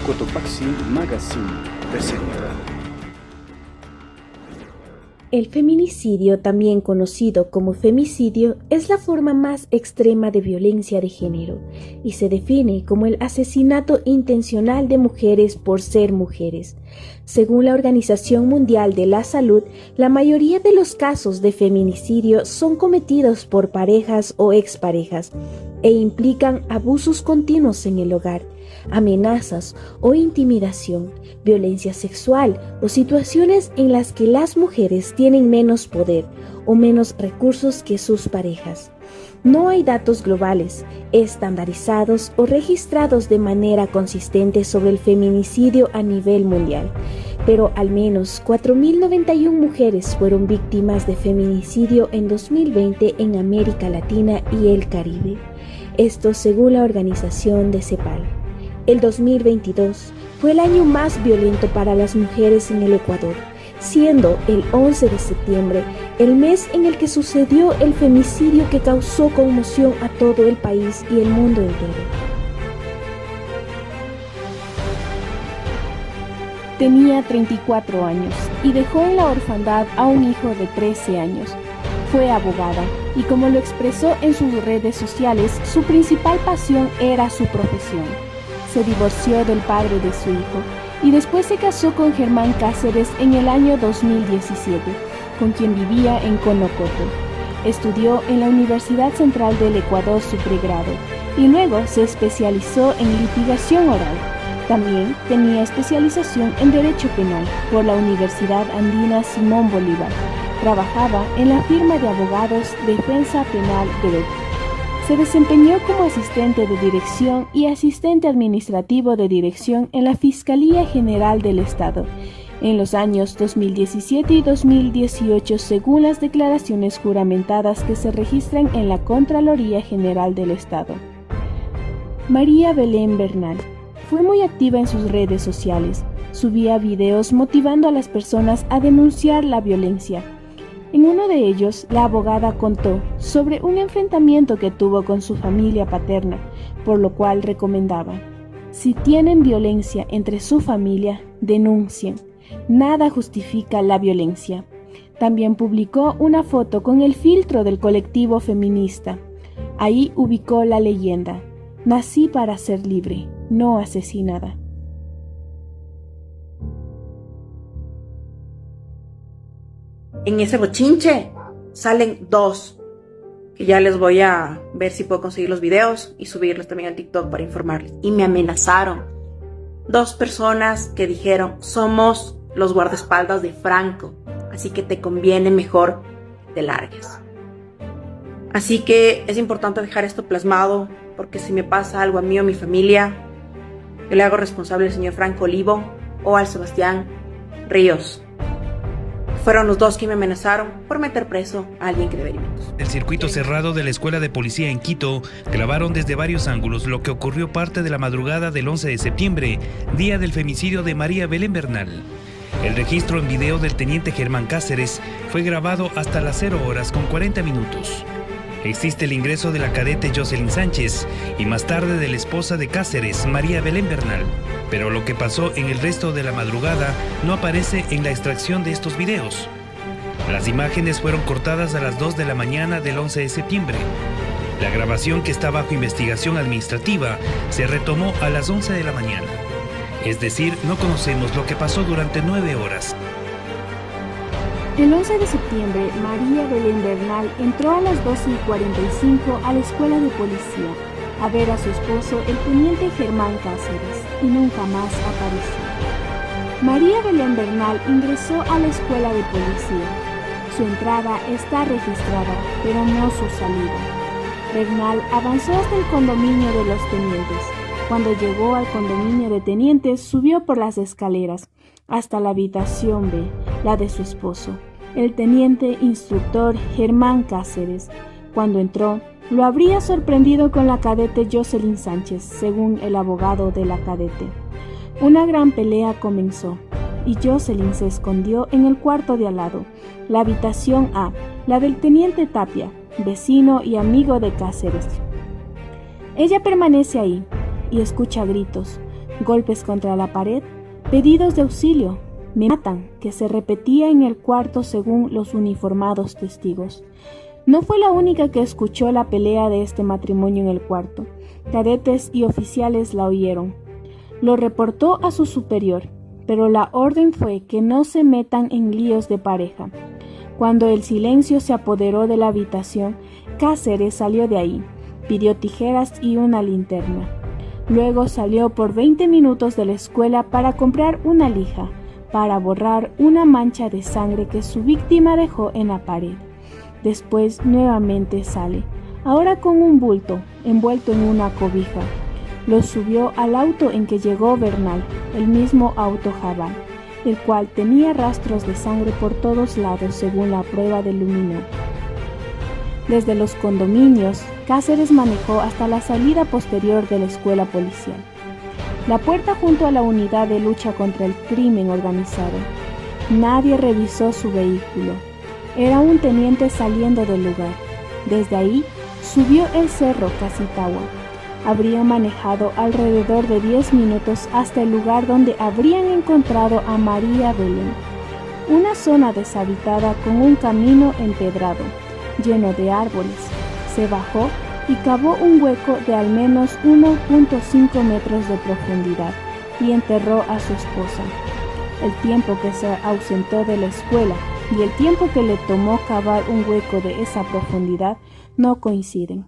Cotopaxi Magazine presenta. El feminicidio, también conocido como femicidio, es la forma más extrema de violencia de género y se define como el asesinato intencional de mujeres por ser mujeres. Según la Organización Mundial de la Salud, la mayoría de los casos de feminicidio son cometidos por parejas o exparejas e implican abusos continuos en el hogar, amenazas o intimidación, violencia sexual o situaciones en las que las mujeres tienen menos poder o menos recursos que sus parejas. No hay datos globales, estandarizados o registrados de manera consistente sobre el feminicidio a nivel mundial, pero al menos 4.091 mujeres fueron víctimas de feminicidio en 2020 en América Latina y el Caribe. Esto según la organización de CEPAL. El 2022 fue el año más violento para las mujeres en el Ecuador, siendo el 11 de septiembre el mes en el que sucedió el femicidio que causó conmoción a todo el país y el mundo entero. Tenía 34 años y dejó en la orfandad a un hijo de 13 años. Fue abogada y, como lo expresó en sus redes sociales, su principal pasión era su profesión. Se divorció del padre de su hijo y después se casó con Germán Cáceres en el año 2017, con quien vivía en Conocoto. Estudió en la Universidad Central del Ecuador su pregrado y luego se especializó en litigación oral. También tenía especialización en Derecho Penal por la Universidad Andina Simón Bolívar. Trabajaba en la firma de abogados Defensa Penal Group. Se desempeñó como asistente de dirección y asistente administrativo de dirección en la Fiscalía General del Estado en los años 2017 y 2018, según las declaraciones juramentadas que se registran en la Contraloría General del Estado. María Belén Bernal fue muy activa en sus redes sociales. Subía videos motivando a las personas a denunciar la violencia. En uno de ellos, la abogada contó sobre un enfrentamiento que tuvo con su familia paterna, por lo cual recomendaba: si tienen violencia entre su familia, denuncien. Nada justifica la violencia. También publicó una foto con el filtro del colectivo feminista. Ahí ubicó la leyenda: nací para ser libre, no asesinada. En ese bochinche salen dos, que ya les voy a ver si puedo conseguir los videos y subirlos también al TikTok para informarles. Y me amenazaron. Dos personas que dijeron: somos los guardaespaldas de Franco, así que te conviene mejor te largues. Así que es importante dejar esto plasmado, porque si me pasa algo a mí o a mi familia, yo le hago responsable al señor Franco Olivo o al Sebastián Ríos. Fueron los dos que me amenazaron por meter preso a alguien que debería. El circuito cerrado de la Escuela de Policía en Quito grabaron desde varios ángulos lo que ocurrió parte de la madrugada del 11 de septiembre, día del femicidio de María Belén Bernal. El registro en video del teniente Germán Cáceres fue grabado hasta las 0 horas con 40 minutos. Existe el ingreso de la cadete Jocelyn Sánchez y más tarde de la esposa de Cáceres, María Belén Bernal. Pero lo que pasó en el resto de la madrugada no aparece en la extracción de estos videos. Las imágenes fueron cortadas a las 2 de la mañana del 11 de septiembre. La grabación, que está bajo investigación administrativa, se retomó a las 11 de la mañana. Es decir, no conocemos lo que pasó durante 9 horas. El 11 de septiembre, María Belén Bernal entró a las 12:45 a la escuela de policía a ver a su esposo, el teniente Germán Cáceres, y nunca más apareció. María Belén Bernal ingresó a la escuela de policía. Su entrada está registrada, pero no su salida. Bernal avanzó hasta el condominio de los tenientes. Cuando llegó al condominio de tenientes, subió por las escaleras hasta la habitación B, la de su esposo, el teniente instructor Germán Cáceres. Cuando entró, lo habría sorprendido con la cadete Jocelyn Sánchez, según el abogado de la cadete. Una gran pelea comenzó y Jocelyn se escondió en el cuarto de al lado, la habitación A, la del teniente Tapia, vecino y amigo de Cáceres. Ella permanece ahí y escucha gritos, golpes contra la pared, pedidos de auxilio, me matan, que se repetía en el cuarto según los uniformados testigos. No fue la única que escuchó la pelea de este matrimonio en el cuarto. Cadetes y oficiales la oyeron. Lo reportó a su superior, pero la orden fue que no se metan en líos de pareja. Cuando el silencio se apoderó de la habitación, Cáceres salió de ahí, pidió tijeras y una linterna. Luego salió por 20 minutos de la escuela para comprar una lija, para borrar una mancha de sangre que su víctima dejó en la pared. Después nuevamente sale, ahora con un bulto, envuelto en una cobija. Lo subió al auto en que llegó Bernal, el mismo auto Jabal, el cual tenía rastros de sangre por todos lados según la prueba de luminol. Desde los condominios, Cáceres manejó hasta la salida posterior de la escuela policial. La puerta junto a la unidad de lucha contra el crimen organizado. Nadie revisó su vehículo. Era un teniente saliendo del lugar. Desde ahí, subió el cerro Casitagua. Habría manejado alrededor de 10 minutos hasta el lugar donde habrían encontrado a María Belén. Una zona deshabitada con un camino empedrado, lleno de árboles. Se bajó y cavó un hueco de al menos 1.5 metros de profundidad y enterró a su esposa. El tiempo que se ausentó de la escuela y el tiempo que le tomó cavar un hueco de esa profundidad no coinciden.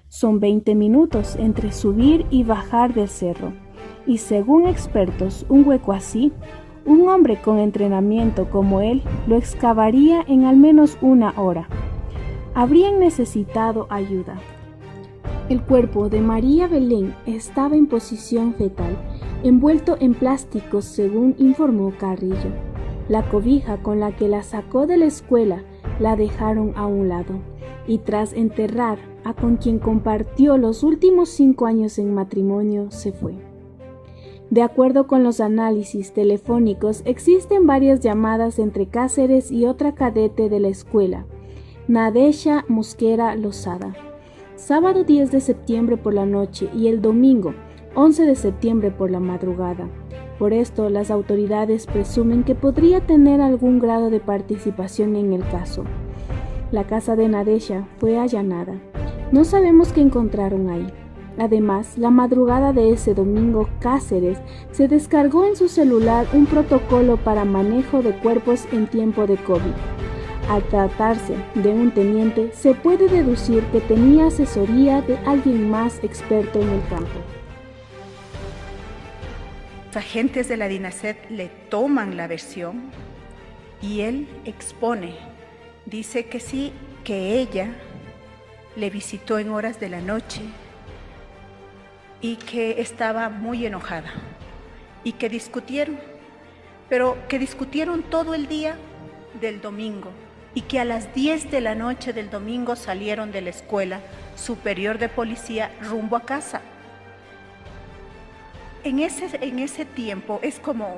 Son 20 minutos entre subir y bajar del cerro, y según expertos, un hueco así, un hombre con entrenamiento como él lo excavaría en al menos 1 hora. Habrían necesitado ayuda. El cuerpo de María Belén estaba en posición fetal, envuelto en plásticos, según informó Carrillo. La cobija con la que la sacó de la escuela la dejaron a un lado, y tras enterrar a con quien compartió los últimos 5 años en matrimonio, se fue. De acuerdo con los análisis telefónicos, existen varias llamadas entre Cáceres y otra cadete de la escuela, Nadesha Mosquera Lozada, sábado 10 de septiembre por la noche y el domingo 11 de septiembre por la madrugada. Por esto, las autoridades presumen que podría tener algún grado de participación en el caso. La casa de Nadesha fue allanada. No sabemos qué encontraron ahí. Además, la madrugada de ese domingo, Cáceres se descargó en su celular un protocolo para manejo de cuerpos en tiempo de COVID. Al tratarse de un teniente, se puede deducir que tenía asesoría de alguien más experto en el campo. Los agentes de la DINASED le toman la versión y él expone, dice que sí, que ella le visitó en horas de la noche y que estaba muy enojada y que discutieron, pero que discutieron todo el día del domingo y que a las 10 de la noche del domingo salieron de la Escuela Superior de Policía rumbo a casa. En ese tiempo es como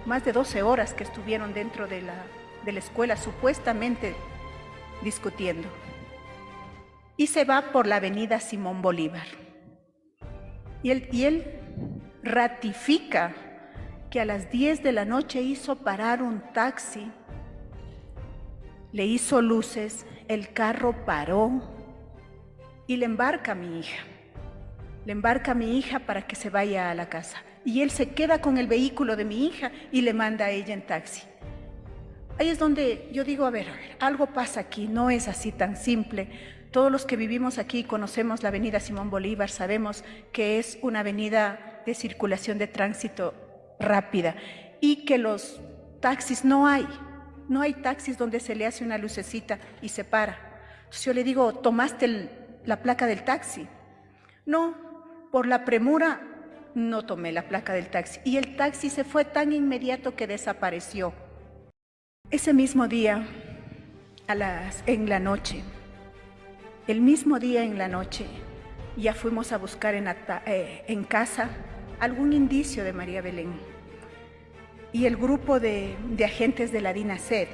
más de 12 horas que estuvieron dentro de la escuela supuestamente discutiendo. Y se va por la avenida Simón Bolívar. Y él ratifica que a las 10 de la noche hizo parar un taxi, le hizo luces, el carro paró y le embarca a mi hija. Le embarca a mi hija para que se vaya a la casa. Y él se queda con el vehículo de mi hija y le manda a ella en taxi. Ahí es donde yo digo, a ver, algo pasa aquí, no es así tan simple. Todos los que vivimos aquí conocemos la avenida Simón Bolívar, sabemos que es una avenida de circulación de tránsito rápida y que los taxis no hay taxis donde se le hace una lucecita y se para. Entonces yo le digo, ¿tomaste la placa del taxi? No, por la premura no tomé la placa del taxi y el taxi se fue tan inmediato que desapareció. Ese mismo día, en la noche, el mismo día en la noche, ya fuimos a buscar en casa algún indicio de María Belén. Y el grupo de agentes de la DINASED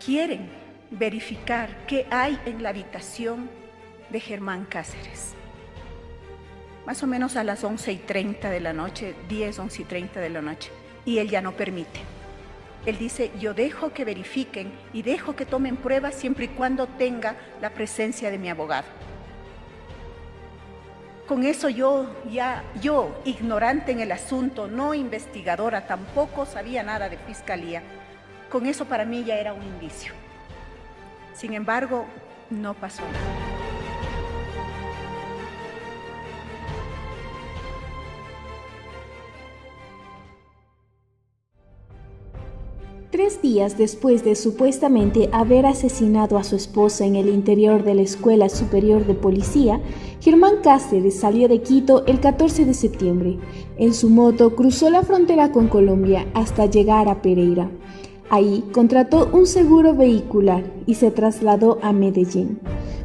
quieren verificar qué hay en la habitación de Germán Cáceres. más o menos a las 11:30 de la noche, 10, 11:30 de la noche, y él ya no permite. Él dice, yo dejo que verifiquen y dejo que tomen pruebas siempre y cuando tenga la presencia de mi abogado. Con eso yo, ignorante en el asunto, no investigadora, tampoco sabía nada de fiscalía, con eso para mí ya era un indicio. Sin embargo, no pasó nada. 3 días después de supuestamente haber asesinado a su esposa en el interior de la Escuela Superior de Policía, Germán Cáceres salió de Quito el 14 de septiembre. En su moto cruzó la frontera con Colombia hasta llegar a Pereira. Ahí contrató un seguro vehicular y se trasladó a Medellín.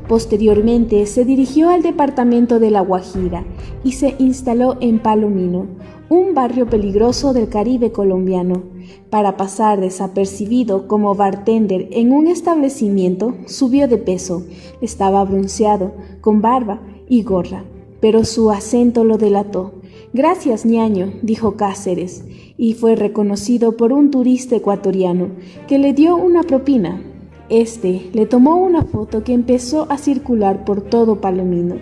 Posteriormente se dirigió al departamento de La Guajira y se instaló en Palomino, un barrio peligroso del Caribe colombiano. Para pasar desapercibido como bartender en un establecimiento, subió de peso. Estaba bronceado, con barba y gorra, pero su acento lo delató. «Gracias, ñaño», dijo Cáceres, y fue reconocido por un turista ecuatoriano que le dio una propina. Este le tomó una foto que empezó a circular por todo Palomino.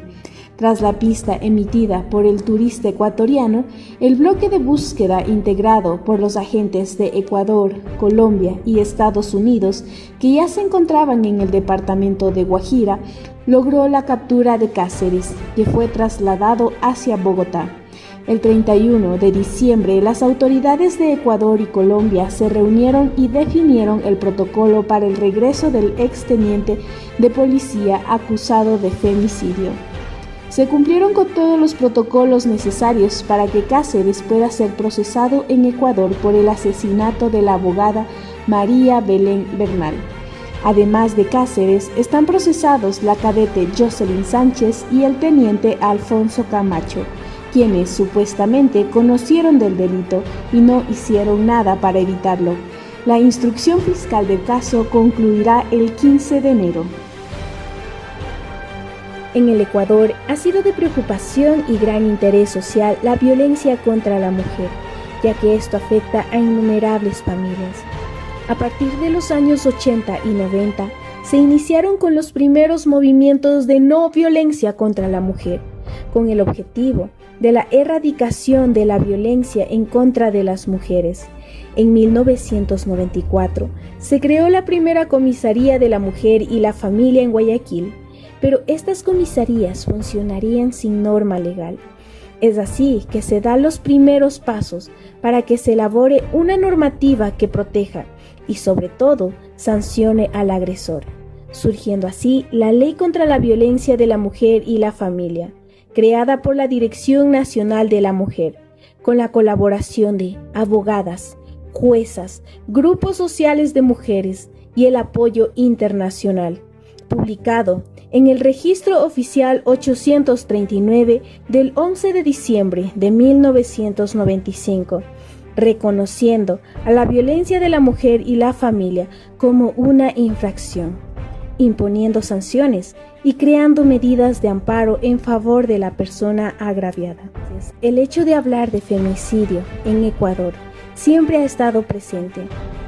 Tras la pista emitida por el turista ecuatoriano, el bloque de búsqueda integrado por los agentes de Ecuador, Colombia y Estados Unidos, que ya se encontraban en el departamento de Guajira, logró la captura de Cáceres, que fue trasladado hacia Bogotá. El 31 de diciembre, las autoridades de Ecuador y Colombia se reunieron y definieron el protocolo para el regreso del exteniente de policía acusado de femicidio. Se cumplieron con todos los protocolos necesarios para que Cáceres pueda ser procesado en Ecuador por el asesinato de la abogada María Belén Bernal. Además de Cáceres, están procesados la cadete Jocelyn Sánchez y el teniente Alfonso Camacho, quienes supuestamente conocieron del delito y no hicieron nada para evitarlo. La instrucción fiscal del caso concluirá el 15 de enero. En el Ecuador ha sido de preocupación y gran interés social la violencia contra la mujer, ya que esto afecta a innumerables familias. A partir de los años 80 y 90, se iniciaron con los primeros movimientos de no violencia contra la mujer, con el objetivo de la erradicación de la violencia en contra de las mujeres. En 1994 se creó la primera comisaría de la mujer y la familia en Guayaquil, pero estas comisarías funcionarían sin norma legal. Es así que se dan los primeros pasos para que se elabore una normativa que proteja y sobre todo sancione al agresor, surgiendo así la Ley contra la Violencia de la Mujer y la Familia, creada por la Dirección Nacional de la Mujer, con la colaboración de abogadas, juezas, grupos sociales de mujeres y el apoyo internacional, publicado en el Registro Oficial 839 del 11 de diciembre de 1995, reconociendo a la violencia de la mujer y la familia como una infracción, imponiendo sanciones y creando medidas de amparo en favor de la persona agraviada. El hecho de hablar de femicidio en Ecuador siempre ha estado presente.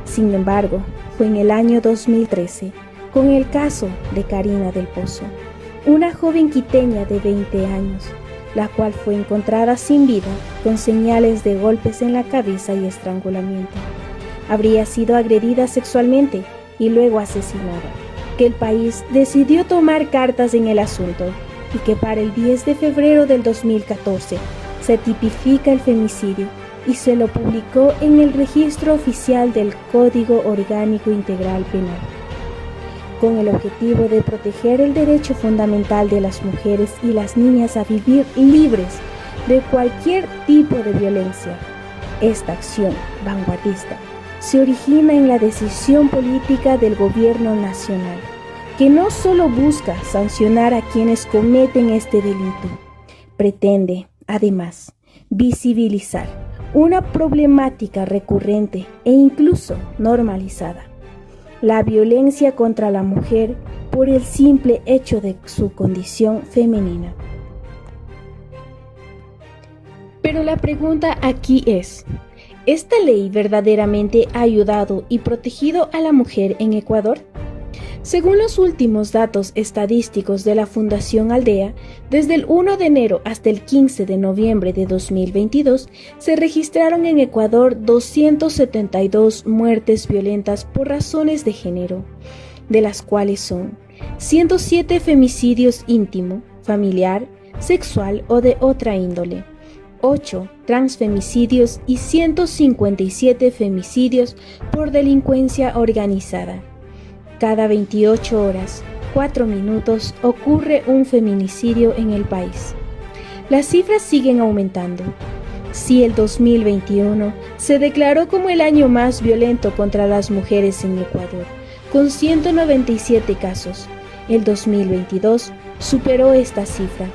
Sin embargo, fue en el año 2013, con el caso de Karina del Pozo, una joven quiteña de 20 años, la cual fue encontrada sin vida con señales de golpes en la cabeza y estrangulamiento. Habría sido agredida sexualmente y luego asesinada, que el país decidió tomar cartas en el asunto y que para el 10 de febrero del 2014 se tipifica el femicidio y se lo publicó en el Registro Oficial del Código Orgánico Integral Penal, con el objetivo de proteger el derecho fundamental de las mujeres y las niñas a vivir libres de cualquier tipo de violencia. Esta acción vanguardista se origina en la decisión política del gobierno nacional, que no solo busca sancionar a quienes cometen este delito, pretende, además, visibilizar una problemática recurrente e incluso normalizada: la violencia contra la mujer por el simple hecho de su condición femenina. Pero la pregunta aquí es, ¿esta ley verdaderamente ha ayudado y protegido a la mujer en Ecuador? Según los últimos datos estadísticos de la Fundación Aldea, desde el 1 de enero hasta el 15 de noviembre de 2022, se registraron en Ecuador 272 muertes violentas por razones de género, de las cuales son 107 femicidios íntimo, familiar, sexual o de otra índole, 8 transfemicidios y 157 femicidios por delincuencia organizada. Cada 28 horas, 4 minutos ocurre un feminicidio en el país. Las cifras siguen aumentando. Si el 2021 se declaró como el año más violento contra las mujeres en Ecuador, con 197 casos, el 2022 superó esta cifra